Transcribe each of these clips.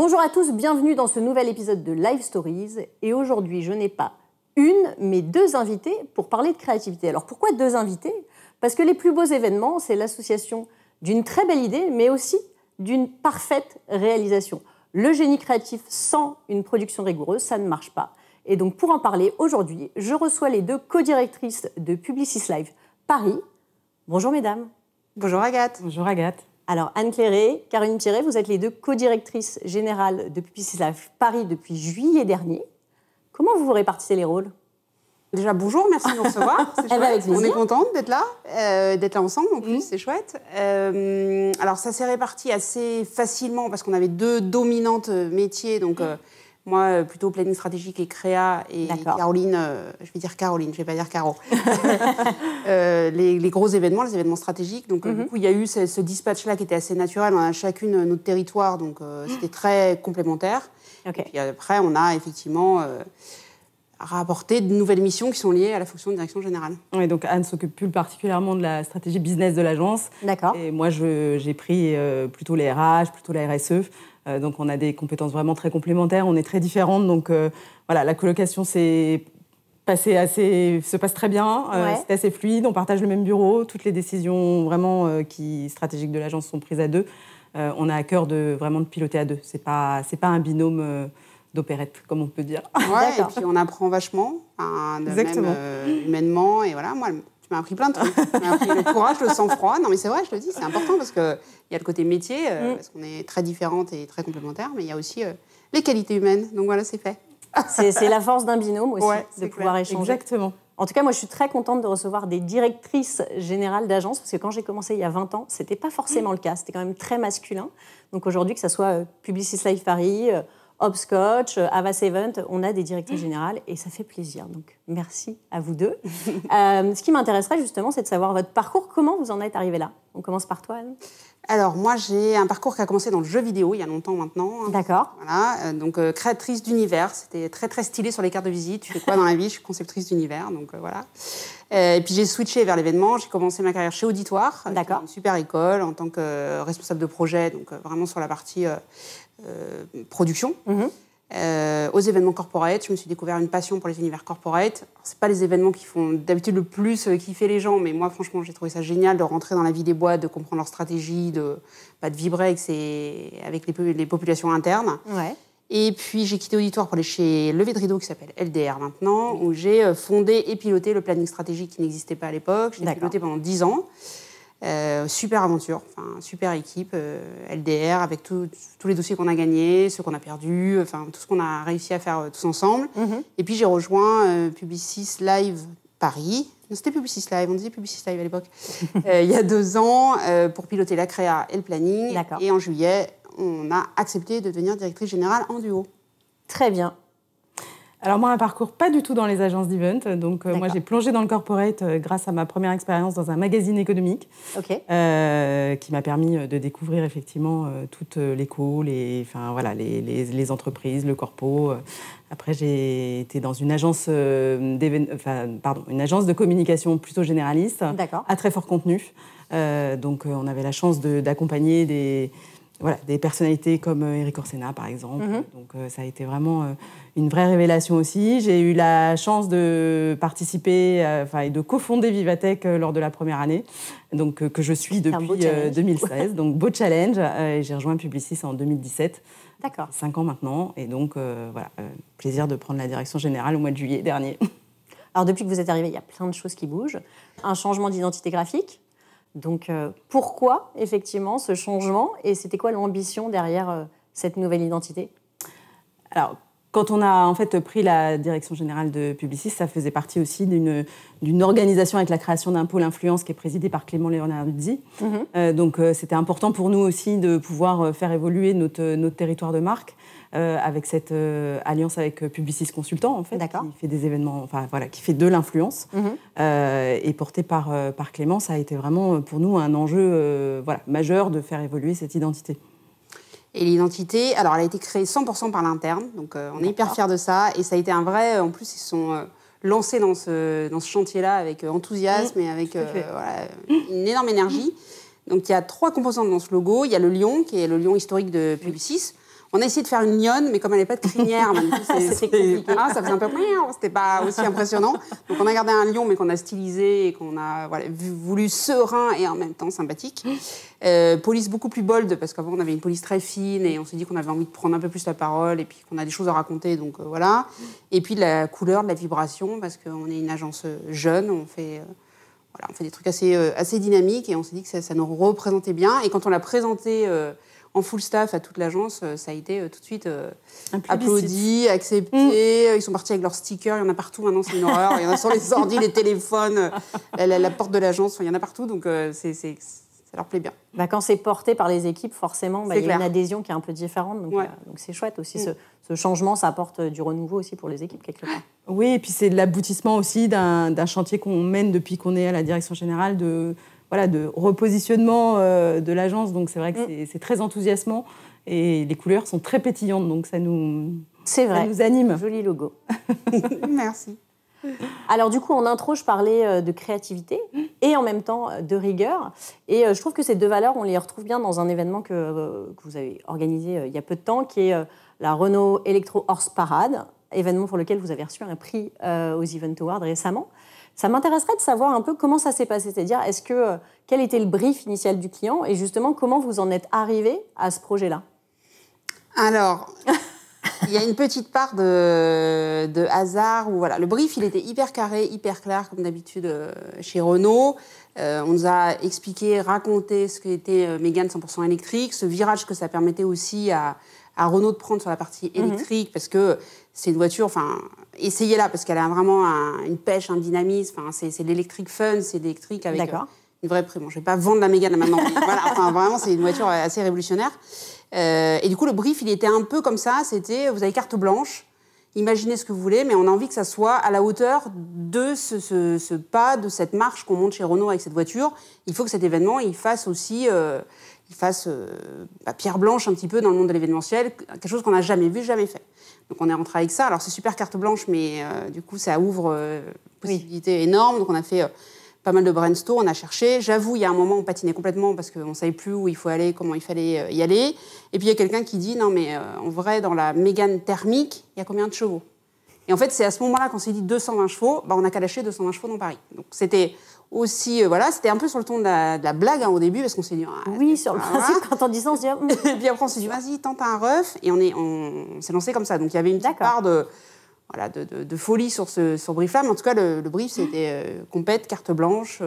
Bonjour à tous, bienvenue dans ce nouvel épisode de Live Stories. Et aujourd'hui, je n'ai pas une, mais deux invités pour parler de créativité. Alors pourquoi deux invités? Parce que les plus beaux événements, c'est l'association d'une très belle idée, mais aussi d'une parfaite réalisation. Le génie créatif sans une production rigoureuse, ça ne marche pas. Et donc pour en parler aujourd'hui, je reçois les deux co-directrices de Publicis Live Paris. Bonjour mesdames. Bonjour Agathe. Bonjour Agathe. Alors Anne Cléré, Caroline Thierry, vous êtes les deux co-directrices générales de Publicis Live Paris depuis juillet dernier. Comment vous vous répartissez les rôles? Déjà bonjour, merci de nous recevoir. C'est chouette. On est contente d'être là ensemble en plus, c'est chouette. Alors ça s'est réparti assez facilement parce qu'on avait deux dominantes métiers, donc moi plutôt planning stratégique et créa, et Caroline, je vais dire Caroline, je vais pas dire Caro. Les gros événements, les événements stratégiques. Donc du coup il y a eu ce dispatch-là qui était assez naturel. On a chacune notre territoire, donc c'était très complémentaire. Okay. Et puis après on a effectivement rapporter de nouvelles missions qui sont liées à la fonction de direction générale. Oui, donc Anne s'occupe plus particulièrement de la stratégie business de l'agence. D'accord. Et moi, j'ai pris plutôt les RH, plutôt la RSE. Donc on a des compétences vraiment très complémentaires, on est très différentes. Donc voilà, la colocation se passe très bien, c'est assez fluide, on partage le même bureau, toutes les décisions vraiment stratégiques de l'agence sont prises à deux. On a à cœur vraiment de piloter à deux. C'est pas un binôme d'opérette, comme on peut dire. Ouais, et puis on apprend vachement, Exactement. Même humainement, et voilà, moi, tu m'as appris plein de trucs. Tu m'as appris le courage, le sang-froid. Non, mais c'est vrai, je le dis, c'est important parce qu'il y a le côté métier, parce qu'on est très différentes et très complémentaires, mais il y a aussi les qualités humaines. Donc voilà, c'est fait. C'est la force d'un binôme aussi, de pouvoir échanger. Exactement. En tout cas, moi, je suis très contente de recevoir des directrices générales d'agence, parce que quand j'ai commencé il y a 20 ans, ce n'était pas forcément le cas. C'était quand même très masculin. Donc aujourd'hui, que ce soit Publicis Live Paris, Hopscotch, Havas Event, on a des directrices générales et ça fait plaisir. Donc, merci à vous deux. Ce qui m'intéresserait justement, c'est de savoir votre parcours. Comment vous en êtes arrivée là? On commence par toi, Anne. Alors, moi, j'ai un parcours qui a commencé dans le jeu vidéo, il y a longtemps maintenant. D'accord. Voilà, donc créatrice d'univers. C'était très, très stylé sur les cartes de visite. Tu fais quoi dans la vie? Je suis conceptrice d'univers, donc voilà. Et puis, j'ai switché vers l'événement. J'ai commencé ma carrière chez Auditoire. D'accord. Une super école en tant que responsable de projet, donc vraiment sur la partie production. Aux événements corporate, je me suis découvert une passion pour les univers corporate. C'est pas les événements qui font d'habitude le plus kiffer les gens, mais moi franchement j'ai trouvé ça génial de rentrer dans la vie des boîtes, de comprendre leur stratégie, de vibrer avec les populations internes. Ouais. Et puis j'ai quitté Auditoire pour aller chez Levé de Rideau qui s'appelle LDR maintenant, où j'ai fondé et piloté le planning stratégique qui n'existait pas à l'époque. Je l'ai piloté pendant 10 ans. Super aventure, super équipe, LDR, avec tous les dossiers qu'on a gagnés, ceux qu'on a perdus, tout ce qu'on a réussi à faire tous ensemble. Et puis j'ai rejoint Publicis Live Paris. Non, c'était Publicis Live, on disait Publicis Live à l'époque. Il y a 2 ans, pour piloter la créa et le planning. Et en juillet, on a accepté de devenir directrice générale en duo. Très bien. Alors moi, un parcours pas du tout dans les agences d'event. Donc moi, j'ai plongé dans le corporate grâce à ma première expérience dans un magazine économique qui m'a permis de découvrir effectivement toutes les calls, les entreprises, le corpo. Après, j'ai été dans une agence une agence de communication plutôt généraliste, à très fort contenu. Donc on avait la chance d'accompagner des personnalités comme Eric Orsena, par exemple. Donc ça a été vraiment une vraie révélation aussi. J'ai eu la chance de participer et de cofonder Vivatech lors de la première année, donc que je suis depuis 2016. Donc beau challenge. Et j'ai rejoint Publicis en 2017. D'accord. 5 ans maintenant. Et donc plaisir de prendre la direction générale au mois de juillet dernier. Alors depuis que vous êtes arrivée, il y a plein de choses qui bougent. Un changement d'identité graphique. Donc, pourquoi, effectivement, ce changement? Et c'était quoi l'ambition derrière cette nouvelle identité? Alors, quand on a en fait pris la direction générale de Publicis, ça faisait partie aussi d'une organisation avec la création d'un pôle influence qui est présidé par Clément Leonarduzzi. Donc, c'était important pour nous aussi de pouvoir faire évoluer notre territoire de marque avec cette alliance avec Publicis Consultant, en fait, qui fait des événements, qui fait de l'influence. Et porté par Clément, ça a été vraiment pour nous un enjeu majeur de faire évoluer cette identité. Et l'identité, alors elle a été créée 100% par l'interne, donc on est hyper fiers de ça. Et ça a été un vrai, en plus ils sont lancés dans ce chantier-là avec enthousiasme et avec une énorme énergie. Donc il y a 3 composantes dans ce logo. Il y a le lion, qui est le lion historique de Publicis. On a essayé de faire une lionne, mais comme elle n'est pas de crinière, ça faisait un peu... C'était pas aussi impressionnant. Donc on a gardé un lion, mais qu'on a stylisé et qu'on a voulu serein et en même temps sympathique. Police beaucoup plus bold, parce qu'avant on avait une police très fine et on s'est dit qu'on avait envie de prendre un peu plus la parole et puis qu'on a des choses à raconter, donc voilà. Et puis de la couleur, de la vibration, parce qu'on est une agence jeune, on fait des trucs assez dynamiques et on s'est dit que ça nous représentait bien. Et quand on l'a présenté en full staff à toute l'agence, ça a été tout de suite applaudi, accepté. Ils sont partis avec leurs stickers, il y en a partout maintenant, c'est une horreur. Il y en a sur les ordi, les téléphones, la porte de l'agence, il y en a partout, donc ça leur plaît bien. Quand c'est porté par les équipes, forcément, il y a une adhésion qui est un peu différente, donc c'est chouette aussi. Ce changement, ça apporte du renouveau aussi pour les équipes, quelque part. Oui, et puis c'est l'aboutissement aussi d'un chantier qu'on mène depuis qu'on est à la direction générale de repositionnement de l'agence. Donc c'est vrai que c'est très enthousiasmant et les couleurs sont très pétillantes, donc ça nous anime. Joli logo. Merci. Alors du coup, en intro, je parlais de créativité et en même temps de rigueur. Et je trouve que ces deux valeurs, on les retrouve bien dans un événement que vous avez organisé il y a peu de temps, qui est la Renault Electro Horse Parade, événement pour lequel vous avez reçu un prix aux Event Awards récemment. Ça m'intéresserait de savoir un peu comment ça s'est passé, c'est-à-dire quel était le brief initial du client et justement comment vous en êtes arrivé à ce projet-là. Alors, il y a une petite part de hasard où le brief il était hyper carré, hyper clair comme d'habitude chez Renault. On nous a expliqué, raconté ce qu'était Mégane 100% électrique, ce virage que ça permettait aussi à Renault de prendre sur la partie électrique, parce que c'est une voiture, essayez-la, parce qu'elle a vraiment une pêche, un dynamisme, c'est l'électrique fun, c'est l'électrique avec une vraie prime. Je ne vais pas vendre la Mégane maintenant, mais vraiment, c'est une voiture assez révolutionnaire. Et du coup, le brief, il était un peu comme ça, c'était, vous avez carte blanche, imaginez ce que vous voulez, mais on a envie que ça soit à la hauteur de ce pas, de cette marche qu'on monte chez Renault avec cette voiture. Il faut que cet événement, il fasse aussi... pierre blanche un petit peu dans le monde de l'événementiel, quelque chose qu'on n'a jamais vu, jamais fait. Donc on est rentré avec ça. Alors c'est super carte blanche, mais du coup ça ouvre possibilités énormes. Donc on a fait pas mal de brainstorm, on a cherché. J'avoue, il y a un moment on patinait complètement parce qu'on ne savait plus où il faut aller, comment il fallait y aller. Et puis il y a quelqu'un qui dit, non mais en vrai, dans la Mégane thermique, il y a combien de chevaux ? Et en fait, c'est à ce moment-là qu'on s'est dit 220 chevaux, on a qu'à lâcher 220 chevaux dans Paris. Donc c'était... aussi, c'était un peu sur le ton de la blague au début, parce qu'on s'est dit... oui, sur le principe, quand on dit ça, on se dit... Et puis après, on s'est dit, vas-y, tente un ref, et on s'est lancé comme ça. Donc il y avait une petite part de folie sur ce brief-là, mais en tout cas, le brief, c'était compète, carte blanche,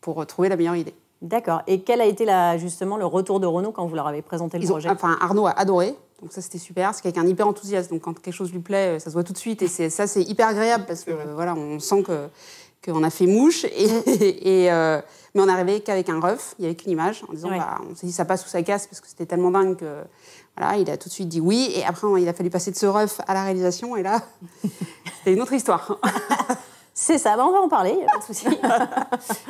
pour trouver la meilleure idée. D'accord. Et quel a été justement le retour de Renault quand vous leur avez présenté le projet ? Arnaud a adoré, donc ça c'était super, c'est quelqu'un hyper enthousiaste, donc quand quelque chose lui plaît, ça se voit tout de suite, et ça c'est hyper agréable, parce que on sent qu'on a fait mouche, mais on n'arrivait qu'avec un ref, il n'y avait qu'une image, en disant, on s'est dit ça passe ou ça casse, parce que c'était tellement dingue que, il a tout de suite dit oui, et après il a fallu passer de ce ref à la réalisation, et là, c'était une autre histoire. C'est ça, on va en parler, il n'y a pas de souci.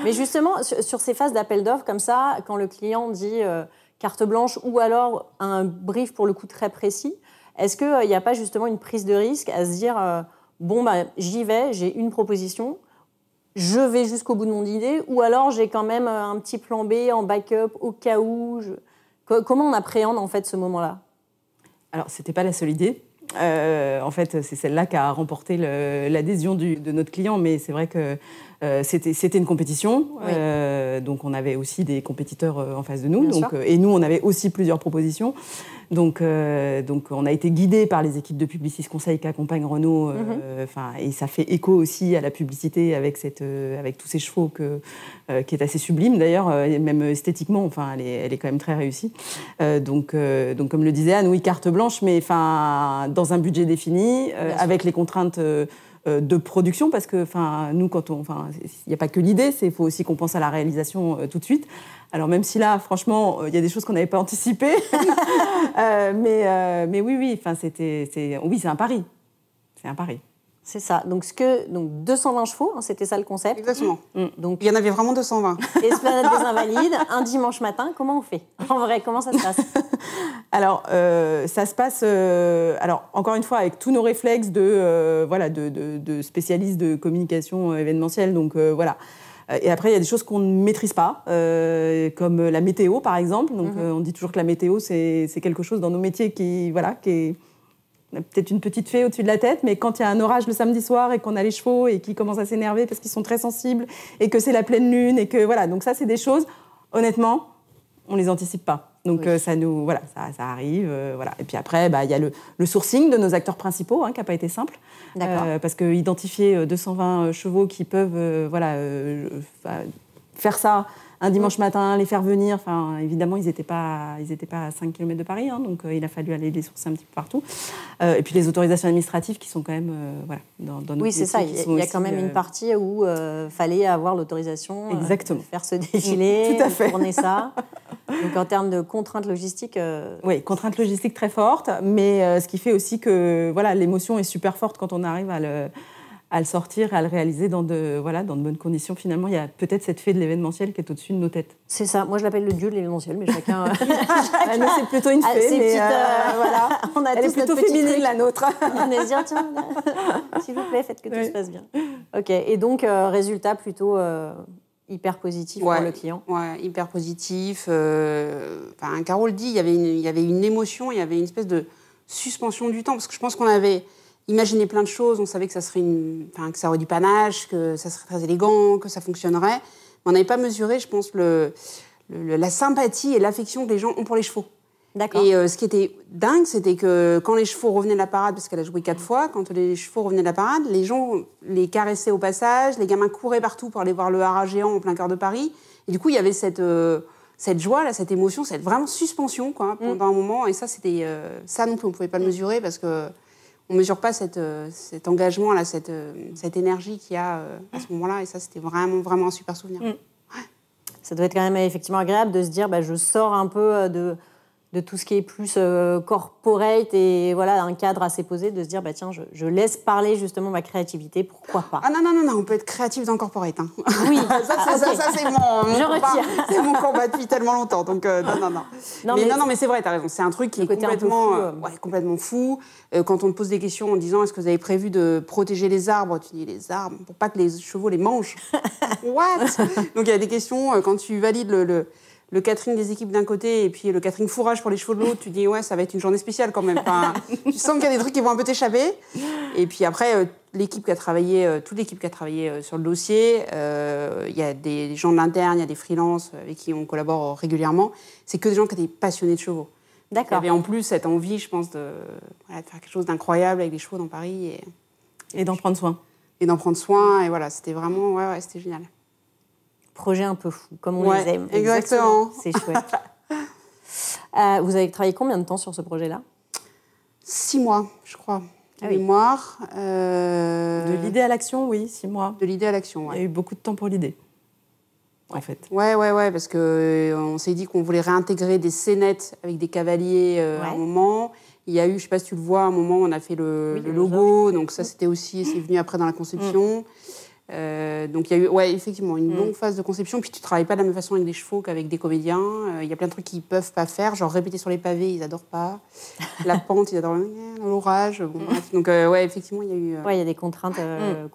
Mais justement, sur ces phases d'appel d'offres comme ça, quand le client dit carte blanche ou alors un brief pour le coup très précis, est-ce qu'il n'y a pas justement une prise de risque à se dire j'y vais, j'ai une proposition, je vais jusqu'au bout de mon idée, ou alors j'ai quand même un petit plan B en backup au cas où Comment on appréhende en fait ce moment-là ? Alors, c'était pas la seule idée. En fait, c'est celle-là qui a remporté l'adhésion de notre client, mais c'est vrai que c'était une compétition, donc on avait aussi des compétiteurs en face de nous, et nous on avait aussi plusieurs propositions, donc on a été guidés par les équipes de Publicis Conseil qui accompagnent Renault, et ça fait écho aussi à la publicité avec tous ces chevaux qui est assez sublime d'ailleurs, même esthétiquement, elle est quand même très réussie. Donc comme le disait Anne, oui, carte blanche, mais dans un budget défini, avec les contraintes de production, parce que nous, il n'y a pas que l'idée, il faut aussi qu'on pense à la réalisation tout de suite. Alors même si là, franchement, il y a des choses qu'on n'avait pas anticipées, mais oui, c'est un pari. C'est un pari. C'est ça. Donc 220 chevaux, c'était ça le concept. Exactement. Donc il y en avait vraiment 220. Esplanade des Invalides, un dimanche matin, comment on fait ? En vrai, comment ça se passe ? Alors, ça se passe, encore une fois, avec tous nos réflexes de spécialistes de communication événementielle. Donc, Et après, il y a des choses qu'on ne maîtrise pas, comme la météo, par exemple. Donc, on dit toujours que la météo, c'est quelque chose dans nos métiers qui est peut-être une petite fée au-dessus de la tête, mais quand il y a un orage le samedi soir et qu'on a les chevaux et qu'ils commencent à s'énerver parce qu'ils sont très sensibles et que c'est la pleine lune et que voilà, donc ça c'est des choses, honnêtement, on les anticipe pas. Donc ça arrive, voilà. Et puis après, il y a le sourcing de nos acteurs principaux, qui n'a pas été simple, parce que identifier 220 chevaux qui peuvent faire ça un dimanche matin, les faire venir. Enfin, évidemment, ils n'étaient pas à 5 km de Paris, donc il a fallu aller les sourcer un petit peu partout. Et puis les autorisations administratives qui sont quand même dans notre Oui, c'est ça. Il y a quand même une partie où fallait avoir l'autorisation de faire ce défilé, de tourner ça. Donc en termes de contraintes logistiques... Oui, contraintes logistiques très fortes, mais ce qui fait aussi que l'émotion est super forte quand on arrive à le sortir, à le réaliser dans de bonnes conditions. Finalement, il y a peut-être cette fée de l'événementiel qui est au-dessus de nos têtes. C'est ça. Moi, je l'appelle le dieu de l'événementiel, mais chacun... Nous, c'est plutôt une fée, mais on a elle est plutôt féminine, la nôtre. On est dire, tiens, s'il vous plaît, faites que tout se passe bien. OK. Et donc, résultat plutôt hyper positif pour le client. Ouais, hyper positif. Carole dit, il y avait une émotion, il y avait une espèce de suspension du temps, parce que je pense qu'on avait... Imaginez plein de choses, on savait que ça serait que ça aurait du panache, que ça serait très élégant, que ça fonctionnerait. Mais on n'avait pas mesuré, je pense, la sympathie et l'affection que les gens ont pour les chevaux. D'accord. Et ce qui était dingue, c'était que quand les chevaux revenaient de la parade, parce qu'elle a joué 4 fois, quand les chevaux revenaient de la parade, les gens les caressaient au passage, les gamins couraient partout pour aller voir le haras géant en plein cœur de Paris. Et du coup, il y avait cette joie, là, cette émotion, cette vraiment suspension pendant un moment. Et ça, c'était ça non plus, on ne pouvait pas le mesurer parce que on ne mesure pas cet engagement, là, cette énergie qu'il y a à ce moment-là. Et ça, c'était vraiment, vraiment un super souvenir. Ouais. Ça doit être quand même effectivement agréable de se dire je sors un peu de tout ce qui est plus corporate et un cadre assez posé, de se dire tiens, je laisse parler justement ma créativité, pourquoi pas. Ah non, on peut être créatif dans le corporate. Oui, ça c'est mon combat depuis tellement longtemps, donc non. Mais c'est vrai, t'as raison, c'est un truc qui est complètement fou. Quand on te pose des questions en disant est-ce que vous avez prévu de protéger les arbres, tu dis les arbres pour pas que les chevaux les mangent. What? Donc il y a des questions quand tu valides le catering des équipes d'un côté et puis le catering fourrage pour les chevaux de l'autre, tu dis ça va être une journée spéciale quand même. Tu sens qu'il y a des trucs qui vont un peu t'échapper. Et puis après, toute l'équipe qui a travaillé sur le dossier, il y a des gens de l'interne, il y a des freelances avec qui on collabore régulièrement. C'est que des gens qui étaient passionnés de chevaux. D'accord. Il y avait en plus cette envie, je pense, de faire quelque chose d'incroyable avec les chevaux dans Paris. Et d'en prendre soin. Et c'était vraiment, c'était génial. Projet un peu fou, comme on les aime. Exactement. C'est chouette. Vous avez travaillé combien de temps sur ce projet-là ? 6 mois, je crois. Ah oui. Mémoire. De l'idée à l'action, oui, 6 mois. De l'idée à l'action, Il y a eu beaucoup de temps pour l'idée, en fait. Ouais, parce qu'on s'est dit qu'on voulait réintégrer des scénettes avec des cavaliers à un moment. Il y a eu, je ne sais pas si tu le vois, à un moment, on a fait le logo, donc ça, c'est venu après dans la conception. Donc il y a eu effectivement une longue phase de conception, puis tu travailles pas de la même façon avec des chevaux qu'avec des comédiens. Il y a plein de trucs qu'ils peuvent pas faire, genre répéter sur les pavés, ils adorent pas. La pente, ils adorent l'orage. Donc effectivement il y a eu. Il y a des contraintes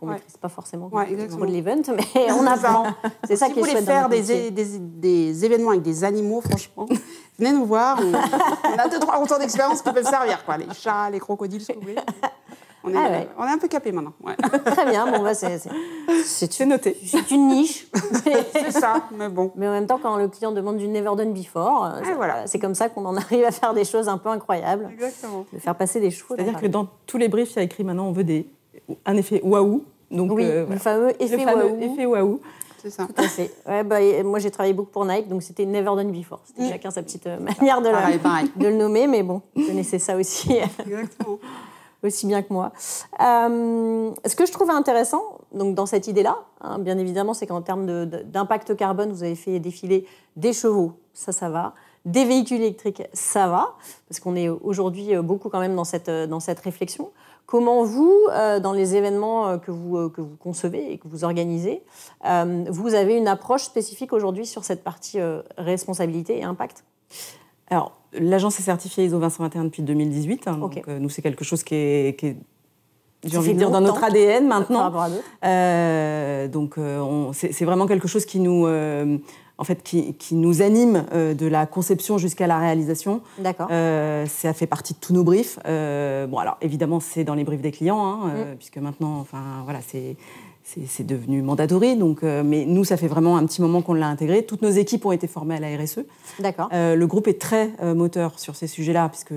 qu'on maîtrise pas forcément pour exactement. l'event, mais on apprend. C'est ça qui est chouette. Si vous voulez faire des événements avec des animaux, franchement, venez nous voir. On a 2-3 retours d'expérience qui peuvent servir, les chats, les crocodiles, ce que vous voulez. On est un peu capé maintenant. Ouais. Très bien, c'est noté. C'est une niche. C'est ça, mais bon. Mais en même temps, quand le client demande du never done before, c'est comme ça qu'on en arrive à faire des choses un peu incroyables. Exactement. De faire passer des chevaux. C'est-à-dire que dans tous les briefs, il y a écrit maintenant, on veut un effet waouh. Donc, le fameux effet waouh. C'est ça. Tout à fait. Moi, j'ai travaillé beaucoup pour Nike, donc c'était never done before. C'était chacun sa petite manière de le nommer, mais bon, vous connaissez ça aussi. Exactement. Aussi bien que moi. Ce que je trouvais intéressant donc, dans cette idée-là, bien évidemment, c'est qu'en termes d'impact carbone, vous avez fait défiler des chevaux, ça va, des véhicules électriques, ça va, parce qu'on est aujourd'hui beaucoup quand même dans cette réflexion. Comment vous, dans les événements que vous concevez et que vous organisez, vous avez une approche spécifique aujourd'hui sur cette partie responsabilité et impact ? Alors, l'agence est certifiée ISO 20121 depuis 2018. Donc, nous, c'est quelque chose qui est j'ai envie de dire, dans notre ADN maintenant. Par rapport à d'autres. C'est vraiment quelque chose qui nous, qui nous anime de la conception jusqu'à la réalisation. D'accord. Ça fait partie de tous nos briefs. Alors évidemment, c'est dans les briefs des clients, puisque maintenant, c'est devenu mandatory. Mais nous, ça fait vraiment un petit moment qu'on l'a intégré. Toutes nos équipes ont été formées à la RSE. D'accord. Le groupe est très moteur sur ces sujets-là, puisque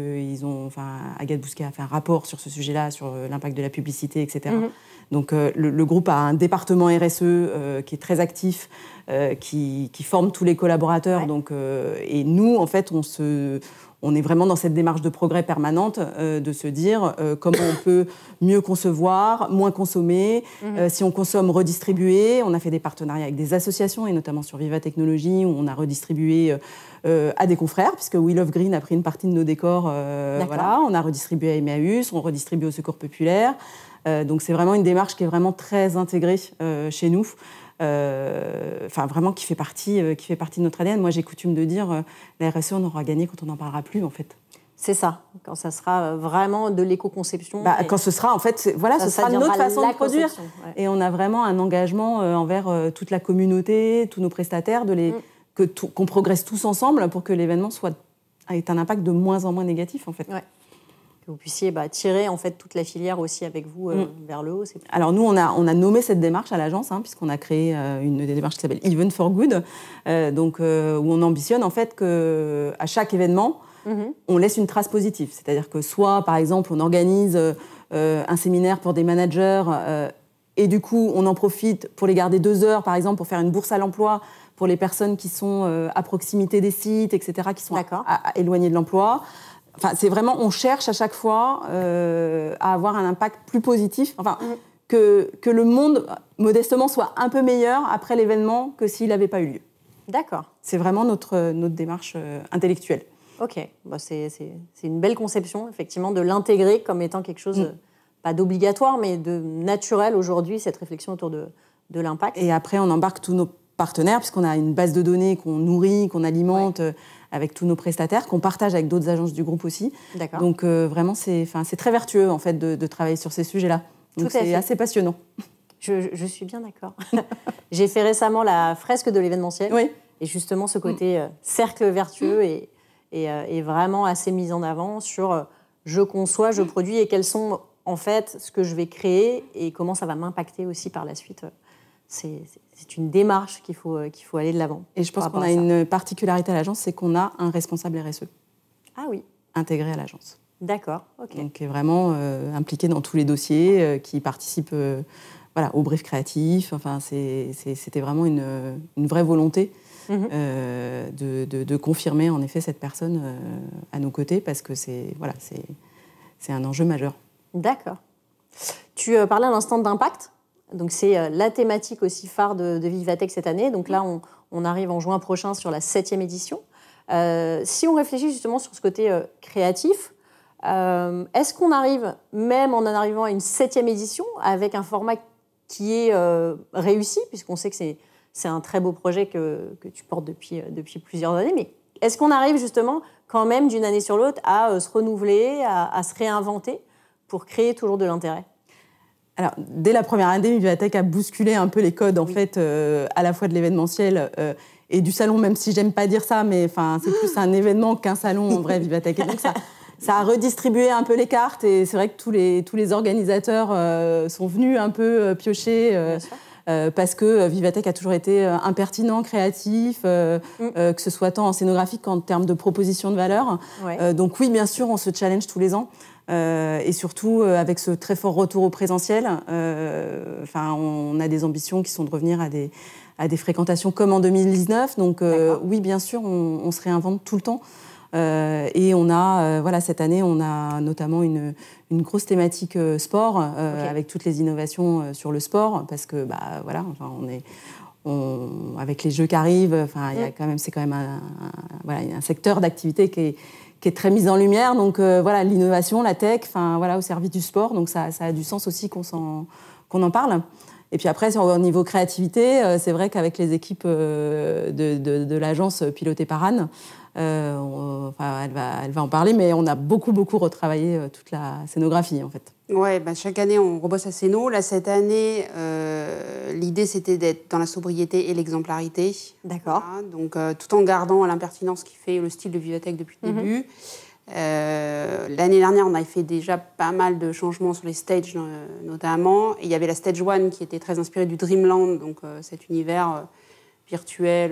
Agathe Bousquet a fait un rapport sur ce sujet-là, sur l'impact de la publicité, etc. Donc le groupe a un département RSE qui est très actif, qui forme tous les collaborateurs. Ouais. Et nous, en fait, on est vraiment dans cette démarche de progrès permanente, de se dire comment on peut mieux concevoir, moins consommer, si on consomme, redistribuer. On a fait des partenariats avec des associations, et notamment sur Viva Technologies, où on a redistribué à des confrères, puisque We Love Green a pris une partie de nos décors. Voilà, on a redistribué à Emmaüs, on redistribue au Secours Populaire. Donc c'est vraiment une démarche qui est vraiment très intégrée chez nous. Vraiment qui fait partie de notre ADN. Moi, j'ai coutume de dire la RSE, on aura gagné quand on n'en parlera plus, en fait. C'est ça, quand ça sera vraiment de l'éco-conception. Quand ce sera, en fait, ce sera notre façon de produire. Ouais. Et on a vraiment un engagement envers toute la communauté, tous nos prestataires, qu'on progresse tous ensemble pour que l'événement ait un impact de moins en moins négatif, en fait. Ouais. Que vous puissiez tirer en fait toute la filière aussi avec vous vers le haut. Alors nous, on a nommé cette démarche à l'agence, puisqu'on a créé une démarche qui s'appelle Even for Good, où on ambitionne en fait qu'à chaque événement, on laisse une trace positive. C'est-à-dire que soit, par exemple, on organise un séminaire pour des managers et du coup, on en profite pour les garder 2 heures, par exemple, pour faire une bourse à l'emploi pour les personnes qui sont à proximité des sites, etc., qui sont éloignées de l'emploi. C'est vraiment, on cherche à chaque fois à avoir un impact plus positif, que le monde, modestement, soit un peu meilleur après l'événement que s'il n'avait pas eu lieu. D'accord. C'est vraiment notre démarche intellectuelle. Ok, c'est une belle conception, effectivement, de l'intégrer comme étant quelque chose, pas d'obligatoire, mais de naturel aujourd'hui, cette réflexion autour de l'impact. Et après, on embarque tous nos partenaires, puisqu'on a une base de données qu'on nourrit, qu'on alimente avec tous nos prestataires, qu'on partage avec d'autres agences du groupe aussi. D'accord. Donc vraiment, c'est très vertueux en fait de travailler sur ces sujets-là. Donc c'est assez passionnant. Je suis bien d'accord. J'ai fait récemment la fresque de l'événementiel. Oui. Et justement, ce côté cercle vertueux est vraiment assez mis en avant sur je conçois, je produis et quels sont en fait ce que je vais créer et comment ça va m'impacter aussi par la suite. C'est une démarche qu'il faut aller de l'avant. Et je pense qu'on a une particularité à l'agence, c'est qu'on a un responsable RSE. Ah oui. Intégré à l'agence. D'accord, ok. Donc qui est vraiment impliqué dans tous les dossiers, qui participe au brief créatif. C'était vraiment une vraie volonté de confirmer en effet cette personne à nos côtés, parce que c'est un enjeu majeur. D'accord. Tu parlais à l'instant d'impact. Donc c'est la thématique aussi phare de Vivatech cette année. Donc là, on arrive en juin prochain sur la 7e édition. Si on réfléchit justement sur ce côté créatif, est-ce qu'on arrive, même en arrivant à une 7e édition, avec un format qui est réussi, puisqu'on sait que c'est un très beau projet que tu portes depuis plusieurs années, mais est-ce qu'on arrive justement quand même d'une année sur l'autre à se renouveler, à se réinventer pour créer toujours de l'intérêt ? Alors, dès la première année, Vivatech a bousculé un peu les codes, en fait, à la fois de l'événementiel et du salon, même si j'aime pas dire ça, mais c'est plus un événement qu'un salon, en vrai, Vivatech. Et donc, ça a redistribué un peu les cartes, et c'est vrai que tous les organisateurs sont venus un peu piocher, parce que Vivatech a toujours été impertinent, créatif, que ce soit tant en scénographie qu'en termes de proposition de valeur. Ouais. Donc oui, bien sûr, on se challenge tous les ans. Et surtout avec ce très fort retour au présentiel, on a des ambitions qui sont de revenir à des fréquentations comme en 2019. Donc oui, bien sûr, on se réinvente tout le temps. Et on a, cette année, on a notamment une grosse thématique sport, avec toutes les innovations sur le sport, parce que avec les jeux qui arrivent, c'est quand même un secteur d'activité qui est très mise en lumière, donc l'innovation, la tech, au service du sport, donc ça a du sens aussi qu'on en parle. Et puis après, au niveau créativité, c'est vrai qu'avec les équipes de l'agence pilotée par Anne, elle va en parler, mais on a beaucoup retravaillé toute la scénographie, en fait. Ouais, chaque année, on rebosse à Céno. Là, cette année, l'idée, c'était d'être dans la sobriété et l'exemplarité. D'accord. Voilà, donc, tout en gardant l'impertinence qui fait le style de Vivatech depuis le début. L'année dernière, on avait fait déjà pas mal de changements sur les stages, notamment. Et il y avait la Stage 1 qui était très inspirée du Dreamland, donc cet univers virtuel.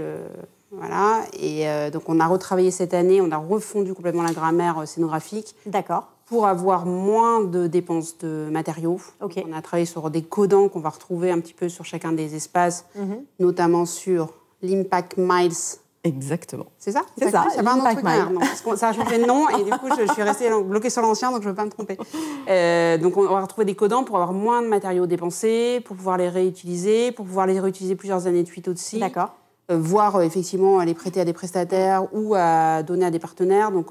Voilà. Et donc, on a retravaillé cette année, on a refondu complètement la grammaire scénographique. D'accord. Pour avoir moins de dépenses de matériaux. Okay. On a travaillé sur des codants qu'on va retrouver un petit peu sur chacun des espaces, notamment sur l'Impact Miles. Exactement. C'est ça? C'est ça. C'est pas un autre truc non, parce que ça a changé de nom et du coup, je suis restée bloquée sur l'ancien, donc je ne veux pas me tromper. Donc, on va retrouver des codants pour avoir moins de matériaux dépensés, pour pouvoir les réutiliser, pour pouvoir les réutiliser plusieurs années de suite aussi. D'accord. Voire, effectivement, à les prêter à des prestataires ou à donner à des partenaires. Donc,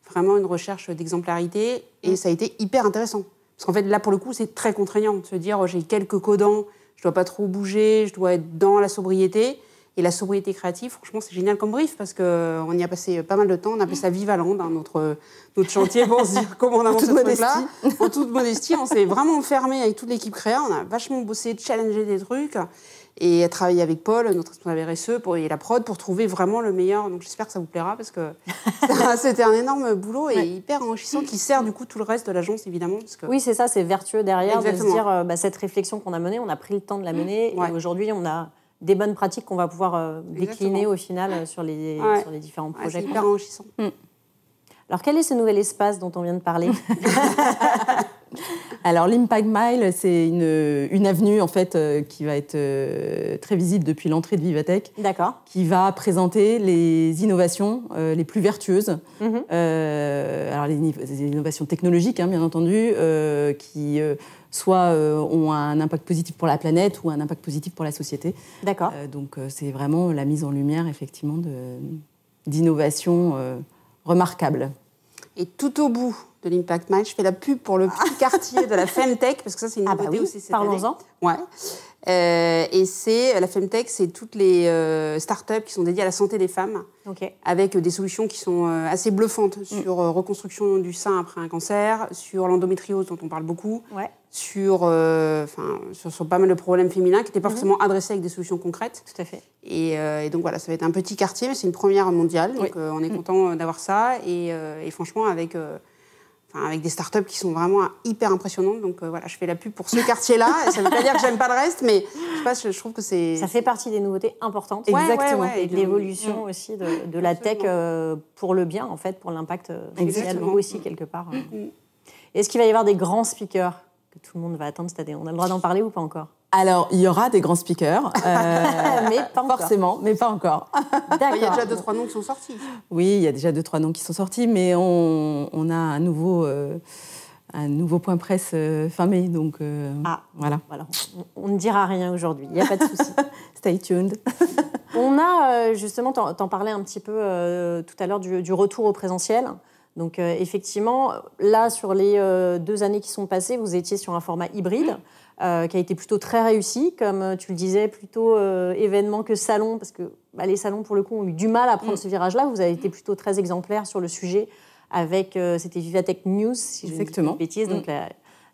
vraiment une recherche d'exemplarité. Et ça a été hyper intéressant. Parce qu'en fait, là, pour le coup, c'est très contraignant de se dire j'ai quelques codants, je ne dois pas trop bouger, je dois être dans la sobriété. Et la sobriété créative, franchement, c'est génial comme brief parce qu'on y a passé pas mal de temps. On appelait ça Vivaland, notre chantier, pour se dire comment on avance ce truc-là. En toute modestie, on s'est vraiment enfermé avec toute l'équipe créa. On a vachement bossé, challengé des trucs. Et travailler avec Paul, notre responsable RSE, et la prod, pour trouver vraiment le meilleur. Donc j'espère que ça vous plaira, parce que c'était un énorme boulot et hyper enrichissant, qui sert du coup tout le reste de l'agence, évidemment. Parce que... Oui, c'est ça, c'est vertueux derrière. Exactement. De se dire, cette réflexion qu'on a menée, on a pris le temps de la mener, et aujourd'hui, on a des bonnes pratiques qu'on va pouvoir décliner au final sur les différents projets. C'est hyper enrichissant. Alors, quel est ce nouvel espace dont on vient de parler? Alors, l'Impact Mile, c'est une avenue en fait, qui va être très visible depuis l'entrée de Vivatech. D'accord. Qui va présenter les innovations les plus vertueuses. Alors, les innovations technologiques, bien entendu, qui soit ont un impact positif pour la planète ou un impact positif pour la société. D'accord. Donc, c'est vraiment la mise en lumière, effectivement, d'innovations remarquables. Et tout au bout de l'Impact Mile, je fais la pub pour le petit quartier de la Femtech, parce que ça, c'est une nouveauté aussi cette année. Parlons-en. Ouais. Et la Femtech, c'est toutes les startups qui sont dédiées à la santé des femmes, avec des solutions qui sont assez bluffantes sur reconstruction du sein après un cancer, sur l'endométriose dont on parle beaucoup, sur pas mal de problèmes féminins qui n'étaient pas forcément adressés avec des solutions concrètes. Tout à fait. Et donc voilà, ça va être un petit quartier, mais c'est une première mondiale, donc on est content d'avoir ça. Et franchement, avec des startups qui sont vraiment hyper impressionnantes. Donc voilà, je fais la pub pour ce quartier-là. Ça ne veut pas dire que j'aime pas le reste, mais je trouve que c'est... Ça fait partie des nouveautés importantes. Exactement. Et de l'évolution aussi de la tech pour le bien, en fait, pour l'impact social aussi, quelque part. Est-ce qu'il va y avoir des grands speakers que tout le monde va attendre cette année? On a le droit d'en parler ou pas encore? Alors, il y aura des grands speakers, mais pas encore. Forcément, mais pas encore. D'accord. Il y a déjà 2-3 noms qui sont sortis. Oui, il y a déjà 2-3 noms qui sont sortis, mais on a un nouveau point presse fin mai, donc voilà. On ne dira rien aujourd'hui, il n'y a pas de souci. Stay tuned. On a, justement, t'en parlais un petit peu tout à l'heure du retour au présentiel. Donc effectivement, là, sur les 2 années qui sont passées, vous étiez sur un format hybride. Qui a été plutôt très réussi, comme tu le disais, plutôt événement que salon, parce que les salons, pour le coup, ont eu du mal à prendre ce virage-là. Vous avez été plutôt très exemplaire sur le sujet, avec, c'était Vivatech News, si je ne dis pas de bêtises, donc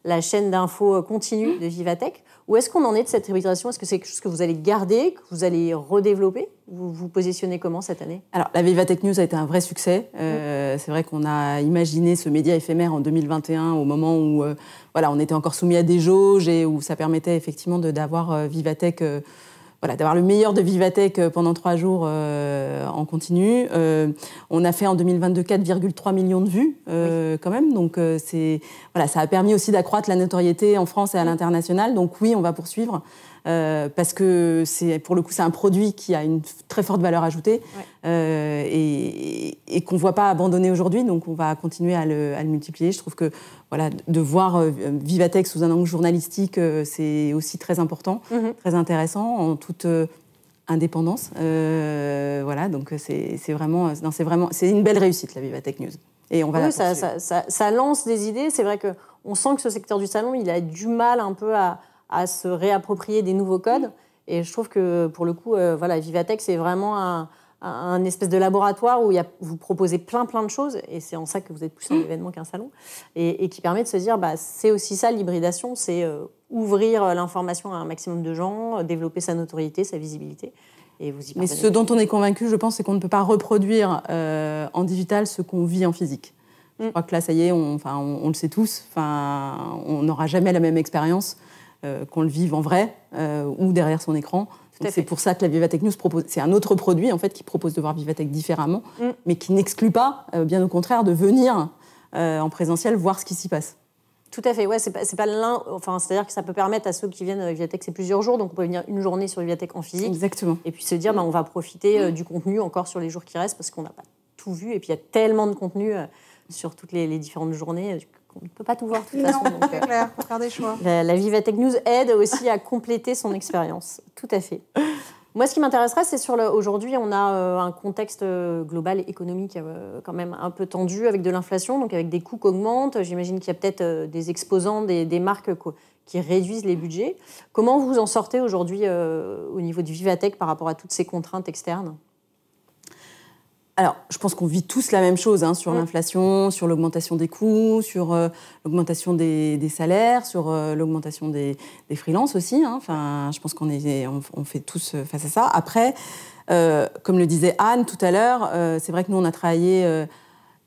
la chaîne d'infos continue de Vivatech. Où est-ce qu'on en est de cette hybridation? Est-ce que c'est quelque chose que vous allez garder, que vous allez redévelopper? Vous vous positionnez comment cette année? Alors, la Vivatech News a été un vrai succès. C'est vrai qu'on a imaginé ce média éphémère en 2021, au moment où on était encore soumis à des jauges et où ça permettait effectivement d'avoir Vivatech... d'avoir le meilleur de Vivatech pendant 3 jours en continu. On a fait en 2022 4,3 millions de vues quand même. Donc ça a permis aussi d'accroître la notoriété en France et à l'international. Donc oui, on va poursuivre parce que pour le coup c'est un produit qui a une très forte valeur ajoutée et qu'on ne voit pas abandonner aujourd'hui. Donc on va continuer à le multiplier. Je trouve que de voir Vivatech sous un angle journalistique, c'est aussi très important, très intéressant, en toute indépendance. Donc c'est une belle réussite, la Vivatech News. Et on va ça lance des idées. C'est vrai qu'on sent que ce secteur du salon, il a du mal un peu à se réapproprier des nouveaux codes. Et je trouve que, pour le coup, Vivatech, c'est vraiment un espèce de laboratoire où vous proposez plein de choses, et c'est en ça que vous êtes plus un événement qu'un salon, et qui permet de se dire, c'est aussi ça l'hybridation, c'est ouvrir l'information à un maximum de gens, développer sa notoriété, sa visibilité. Et vous y Mais ce dont on est convaincu, je pense, c'est qu'on ne peut pas reproduire en digital ce qu'on vit en physique. Je crois que là, ça y est, on le sait tous, on n'aura jamais la même expérience qu'on le vive en vrai ou derrière son écran. C'est pour ça que la Vivatech News propose, c'est un autre produit en fait qui propose de voir Vivatech différemment, mais qui n'exclut pas, bien au contraire, de venir en présentiel voir ce qui s'y passe. Tout à fait, ouais, c'est pas l'un, c'est-à-dire que ça peut permettre à ceux qui viennent à Vivatech, c'est plusieurs jours, donc on peut venir une journée sur Vivatech en physique. Exactement. Et puis se dire, on va profiter du contenu encore sur les jours qui restent, parce qu'on n'a pas tout vu, et puis il y a tellement de contenu sur toutes les différentes journées qu'on ne peut pas tout voir de toute façon. Non, c'est clair, faut faire des choix. La Vivatech News aide aussi à compléter son expérience, tout à fait. Moi, ce qui m'intéresserait, c'est aujourd'hui, on a un contexte global et économique quand même un peu tendu avec de l'inflation, donc avec des coûts qui augmentent. J'imagine qu'il y a peut-être des exposants, des marques qui réduisent les budgets. Comment vous en sortez aujourd'hui au niveau de Vivatech par rapport à toutes ces contraintes externes ? Alors, je pense qu'on vit tous la même chose sur l'inflation, sur l'augmentation des coûts, sur l'augmentation des salaires, sur l'augmentation des freelances aussi. Je pense on fait tous face à ça. Après, comme le disait Anne tout à l'heure, c'est vrai que nous, on a travaillé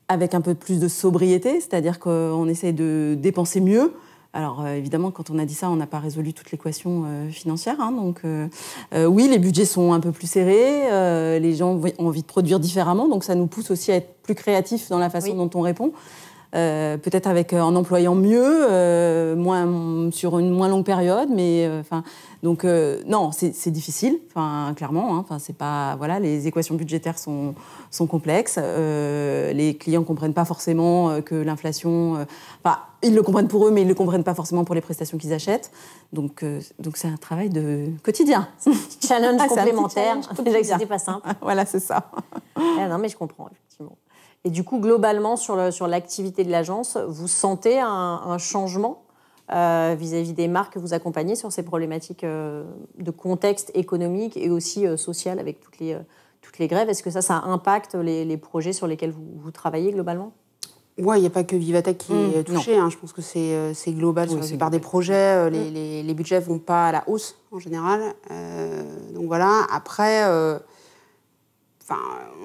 avec un peu plus de sobriété, c'est-à-dire qu'on essaye de dépenser mieux. Alors, évidemment, quand on a dit ça, on n'a pas résolu toute l'équation financière. Donc, oui, les budgets sont un peu plus serrés, les gens ont envie de produire différemment, donc ça nous pousse aussi à être plus créatifs dans la façon dont on répond. Peut-être en employant mieux, sur une moins longue période, mais donc non, c'est difficile, clairement. C'est pas les équations budgétaires sont complexes. Les clients comprennent pas forcément que l'inflation. Ils le comprennent pour eux, mais ils le comprennent pas forcément pour les prestations qu'ils achètent. Donc c'est un travail de quotidien. Challenge complémentaire. Déjà que c'était pas simple. Voilà, c'est ça. Non, mais je comprends effectivement. Et du coup, globalement, sur l'activité de l'agence, vous sentez un changement vis-à-vis des marques que vous accompagnez sur ces problématiques de contexte économique et aussi social avec toutes les grèves. Est-ce que ça impacte les projets sur lesquels vous travaillez globalement ? Oui, il n'y a pas que Vivatech qui est touché. Je pense que c'est global sur la plupart des projets. Les budgets ne vont pas à la hausse en général. Donc voilà. Après...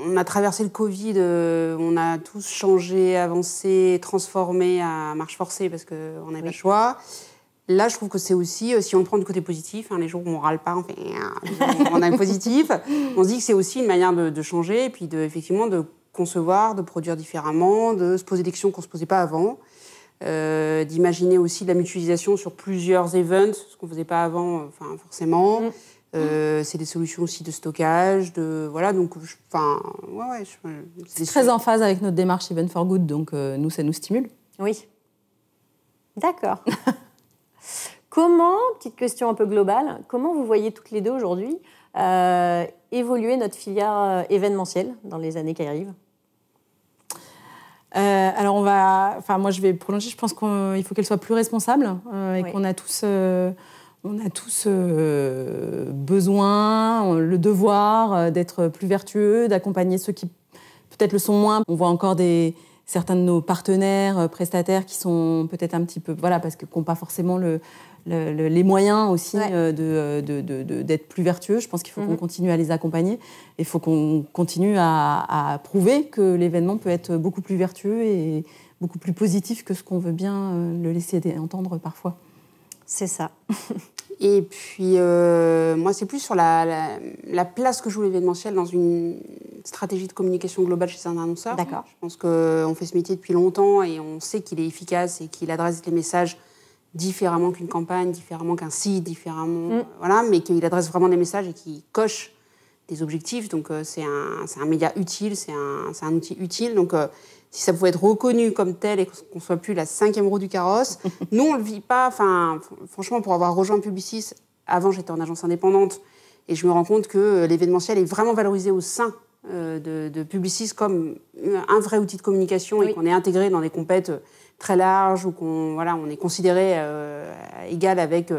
on a traversé le Covid, on a tous changé, avancé, transformé à marche forcée parce qu'on n'avait pas le choix. Là, je trouve que c'est aussi, si on le prend du côté positif, les jours où on ne râle pas, on a un positif, on se dit que c'est aussi une manière de changer et puis effectivement de concevoir, de produire différemment, de se poser des questions qu'on ne se posait pas avant, d'imaginer aussi de la mutualisation sur plusieurs events, ce qu'on ne faisait pas avant, forcément. C'est des solutions aussi de stockage, donc c'est très en phase avec notre démarche Event for Good, donc nous, ça nous stimule. Oui. D'accord. Petite question un peu globale, comment vous voyez toutes les deux aujourd'hui évoluer notre filière événementielle dans les années qui arrivent ? Alors moi je vais prolonger, je pense qu'il faut qu'elle soit plus responsable et qu'on a tous... On a tous besoin, le devoir d'être plus vertueux, d'accompagner ceux qui peut-être le sont moins. On voit encore certains de nos partenaires, prestataires qui sont peut-être un petit peu... parce qu'ils n'ont pas forcément les moyens aussi d'être plus vertueux. Je pense qu'il faut qu'on continue à les accompagner. Il faut qu'on continue à prouver que l'événement peut être beaucoup plus vertueux et beaucoup plus positif que ce qu'on veut bien le laisser entendre parfois. C'est ça. Et puis, moi, c'est plus sur la place que joue l'événementiel dans une stratégie de communication globale chez un annonceur. D'accord. Je pense qu'on fait ce métier depuis longtemps et on sait qu'il est efficace et qu'il adresse les messages différemment qu'une campagne, différemment qu'un site, différemment, mais qu'il adresse vraiment des messages et qu'il coche des objectifs. Donc, c'est un média utile, c'est un outil utile. Donc, si ça pouvait être reconnu comme tel et qu'on ne soit plus la 5e roue du carrosse. Nous, on ne le vit pas. Franchement, pour avoir rejoint Publicis, avant, j'étais en agence indépendante et je me rends compte que l'événementiel est vraiment valorisé au sein de Publicis comme un vrai outil de communication et qu'on est intégré dans des compètes très larges ou on est considéré égal avec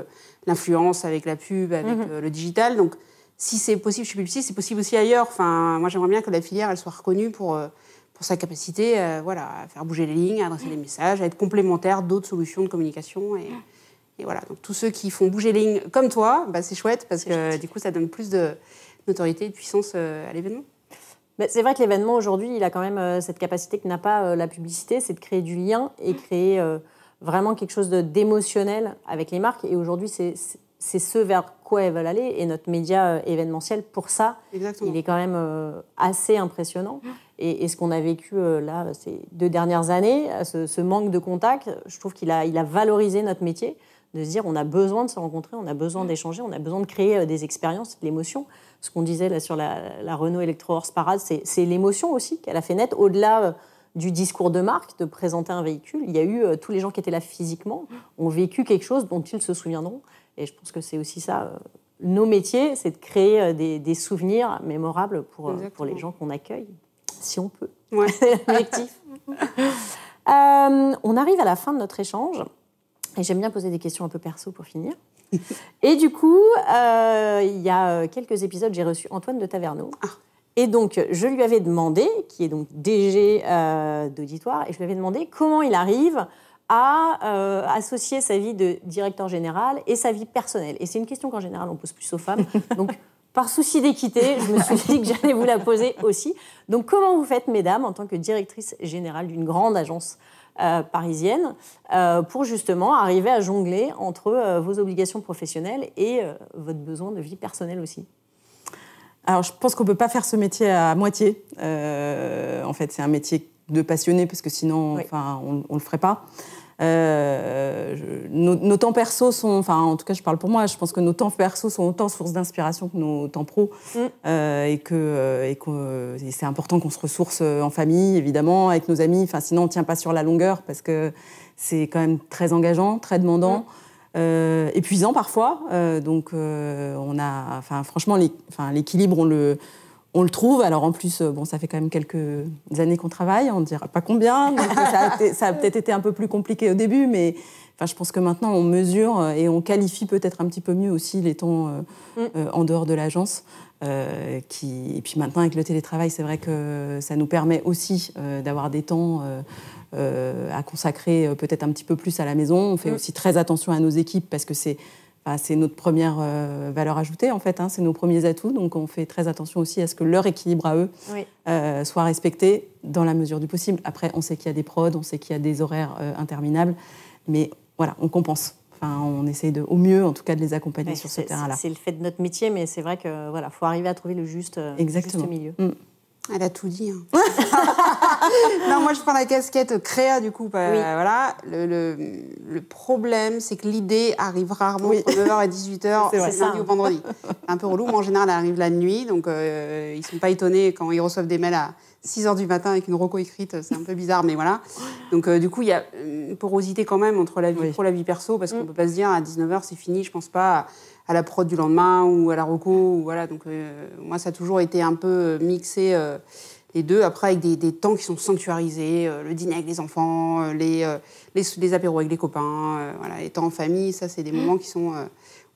l'influence, avec la pub, avec le digital. Donc, si c'est possible chez Publicis, c'est possible aussi ailleurs. Enfin, moi, j'aimerais bien que la filière elle soit reconnue pour sa capacité à faire bouger les lignes, à adresser des messages, à être complémentaire d'autres solutions de communication. Et voilà, donc tous ceux qui font bouger les lignes comme toi, c'est chouette parce que du coup, ça donne plus de notoriété et de puissance à l'événement. C'est vrai que l'événement, aujourd'hui, il a quand même cette capacité que n'a pas la publicité, c'est de créer du lien et créer vraiment quelque chose d'émotionnel avec les marques. Et aujourd'hui, c'est ce vers quoi elles veulent aller. Et notre média événementiel, pour ça, Exactement. Il est quand même assez impressionnant. Et ce qu'on a vécu là, ces 2 dernières années, ce manque de contact, je trouve qu'il a valorisé notre métier, de se dire on a besoin de se rencontrer, on a besoin d'échanger, on a besoin de créer des expériences, de l'émotion. Ce qu'on disait là sur la Renault Electro Horse Parade, c'est l'émotion aussi qu'elle a fait naître. Au-delà du discours de marque, de présenter un véhicule, il y a eu tous les gens qui étaient là physiquement, ont vécu quelque chose dont ils se souviendront. Et je pense que c'est aussi ça, nos métiers, c'est de créer des souvenirs mémorables pour les gens qu'on accueille, si on peut. Ouais. C'est l'objectif. On arrive à la fin de notre échange. Et j'aime bien poser des questions un peu perso pour finir. Et du coup, il y a quelques épisodes, j'ai reçu Antoine de Taverneau. Ah. Et donc, je lui avais demandé, qui est donc DG d'Auditoire, et je lui avais demandé comment il arrive à associer sa vie de directeur général et sa vie personnelle. Et c'est une question qu'en général, on pose plus aux femmes. Donc, par souci d'équité, je me suis dit que j'allais vous la poser aussi. Donc, comment vous faites, mesdames, en tant que directrice générale d'une grande agence parisienne, pour justement arriver à jongler entre vos obligations professionnelles et votre besoin de vie personnelle aussi? Alors, je pense qu'on ne peut pas faire ce métier à moitié. En fait, c'est un métier de passionné, parce que sinon, on ne le ferait pas. Nos temps perso sont, en tout cas, je parle pour moi, je pense que nos temps perso sont autant source d'inspiration que nos temps pro. Et c'est important qu'on se ressource en famille, évidemment, avec nos amis. Sinon, on ne tient pas sur la longueur, parce que c'est quand même très engageant, très demandant. Épuisant parfois, donc on a, franchement, l'équilibre on le trouve. Alors en plus, ça fait quand même quelques années qu'on travaille, on ne dira pas combien, donc ça a peut-être été un peu plus compliqué au début, mais je pense que maintenant on mesure et on qualifie peut-être un petit peu mieux aussi les temps en dehors de l'agence. Et puis maintenant avec le télétravail, c'est vrai que ça nous permet aussi d'avoir des temps à consacrer peut-être un petit peu plus à la maison. On fait aussi très attention à nos équipes, parce que c'est notre première valeur ajoutée, en fait. C'est nos premiers atouts. Donc, on fait très attention aussi à ce que leur équilibre à eux soit respecté dans la mesure du possible. Après, on sait qu'il y a des prods, on sait qu'il y a des horaires interminables. Mais voilà, on compense. On essaye au mieux, en tout cas, de les accompagner sur ce terrain-là. C'est le fait de notre métier, mais c'est vrai qu'il faut arriver à trouver le juste milieu. Elle a tout dit. Non, moi, je prends la casquette créa, du coup. Voilà. Le problème, c'est que l'idée arrive rarement entre 9h et 18h, c'est lundi ou vendredi. C'est un peu relou. Moi, en général, elle arrive la nuit, donc ils ne sont pas étonnés quand ils reçoivent des mails à 6h du matin avec une reco écrite. C'est un peu bizarre, mais voilà. Donc, du coup, il y a une porosité quand même entre la vie pro et la vie perso, parce qu'on ne peut pas se dire à 19h, c'est fini. Je ne pense pas à la prod du lendemain ou à la reco. Voilà. Donc, moi, ça a toujours été un peu mixé les deux. Après, avec des temps qui sont sanctuarisés, le dîner avec les enfants, les apéros avec les copains, les temps en famille, ça, c'est des moments qui sont...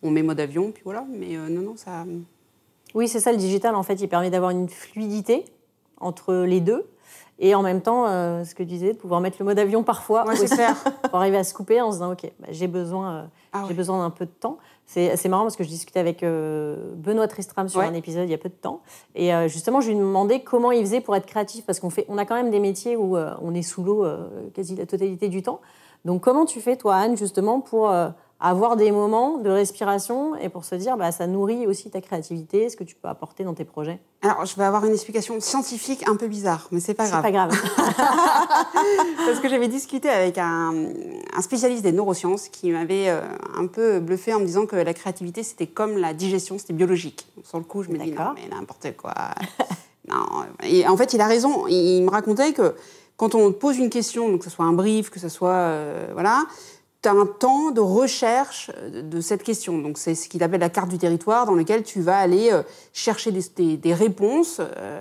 on met mode avion, puis voilà. Mais non, ça... Oui, c'est ça, le digital, en fait, il permet d'avoir une fluidité entre les deux. Et en même temps, ce que tu disais, de pouvoir mettre le mode avion parfois, pour arriver à se couper en se disant, OK, j'ai besoin d'un peu de temps. C'est marrant parce que je discutais avec Benoît Tristram sur un épisode il y a peu de temps. Et justement, je lui demandais comment il faisait pour être créatif, parce qu'on a quand même des métiers où on est sous l'eau quasi la totalité du temps. Donc, comment tu fais, toi, Anne, justement, pour avoir des moments de respiration et pour se dire, ça nourrit aussi ta créativité, ce que tu peux apporter dans tes projets? Alors, je vais avoir une explication scientifique un peu bizarre, mais c'est pas grave. C'est pas grave. Parce que j'avais discuté avec un spécialiste des neurosciences qui m'avait un peu bluffé en me disant que la créativité, c'était comme la digestion, c'était biologique. Sur le coup, je me dis, non, mais n'importe quoi. Non. Et en fait, il a raison. Il me racontait que quand on pose une question, donc que ce soit un brief, que ce soit... tu tu as un temps de recherche de cette question. Donc, c'est ce qu'il appelle la carte du territoire, dans lequel tu vas aller chercher des réponses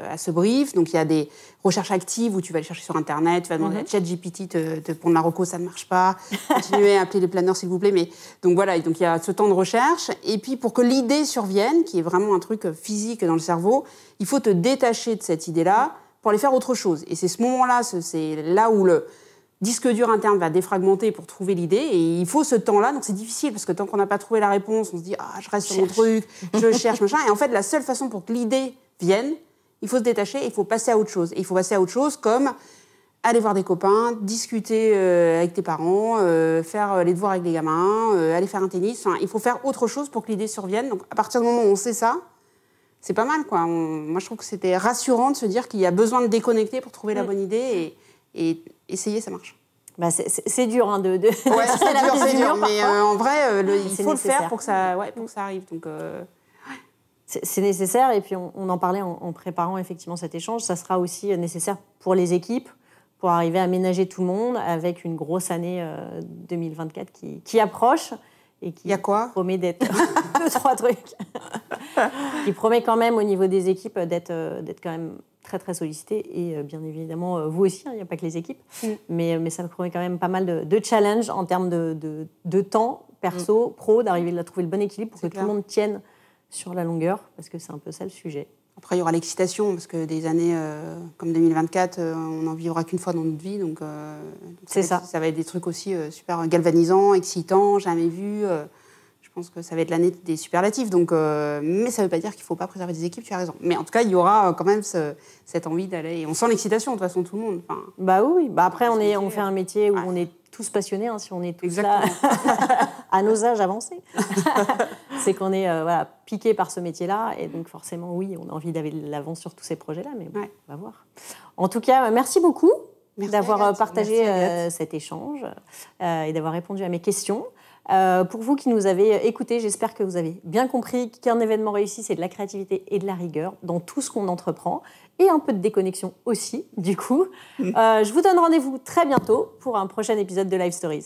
à ce brief. Donc, il y a des recherches actives où tu vas aller chercher sur Internet, tu vas demander à ChatGPT de prendre la reco, ça ne marche pas. Continuez à appeler les planeurs, s'il vous plaît. Mais, donc, voilà, donc, il y a ce temps de recherche. Et puis, pour que l'idée survienne, qui est vraiment un truc physique dans le cerveau, il faut te détacher de cette idée-là pour aller faire autre chose. Et c'est ce moment-là, c'est là où le disque dur interne va défragmenter pour trouver l'idée, et il faut ce temps-là, donc c'est difficile, parce que tant qu'on n'a pas trouvé la réponse, on se dit « Ah, je reste sur mon truc, je cherche, machin », et en fait, la seule façon pour que l'idée vienne, il faut se détacher, et il faut passer à autre chose. Et il faut passer à autre chose comme aller voir des copains, discuter avec tes parents, faire les devoirs avec les gamins, aller faire un tennis, enfin, il faut faire autre chose pour que l'idée survienne. Donc à partir du moment où on sait ça, c'est pas mal, quoi. Moi, je trouve que c'était rassurant de se dire qu'il y a besoin de déconnecter pour trouver la bonne idée, et essayer, ça marche. Bah c'est dur hein, de ouais, c'est dur, mais en vrai, il faut le faire pour que ça arrive. Donc, c'est nécessaire, et puis on en parlait en préparant effectivement cet échange, ça sera aussi nécessaire pour les équipes, pour arriver à ménager tout le monde avec une grosse année 2024 qui approche, et qui promet d'être 2-3 trucs. Qui promet quand même au niveau des équipes d'être quand même très très sollicité, et bien évidemment vous aussi, il n'y a pas que les équipes, mais ça me promet quand même pas mal de challenges en termes de temps perso, pro, d'arriver à trouver le bon équilibre pour que tout le monde tienne sur la longueur, parce que c'est un peu ça le sujet. Après, il y aura l'excitation, parce que des années comme 2024, on n'en vivra qu'une fois dans notre vie, donc c'est ça. Ça va être des trucs aussi super galvanisants, excitants, jamais vus. Je pense que ça va être l'année des superlatifs, donc, mais ça ne veut pas dire qu'il ne faut pas préserver des équipes, tu as raison. Mais en tout cas, il y aura quand même cette envie d'aller... Et on sent l'excitation, de toute façon, tout le monde. Enfin, bah oui, bah après, on fait un métier où on est tous passionnés, hein, si on est tous là à nos âges avancés. C'est qu'on est piqué par ce métier-là, et donc forcément, oui, on a envie d'aller de l'avant sur tous ces projets-là, mais bon, on va voir. En tout cas, merci beaucoup d'avoir partagé cet échange et d'avoir répondu à mes questions. Pour vous qui nous avez écoutés, j'espère que vous avez bien compris qu'un événement réussi, c'est de la créativité et de la rigueur dans tout ce qu'on entreprend, et un peu de déconnexion aussi, du coup. Je vous donne rendez-vous très bientôt pour un prochain épisode de Live Stories.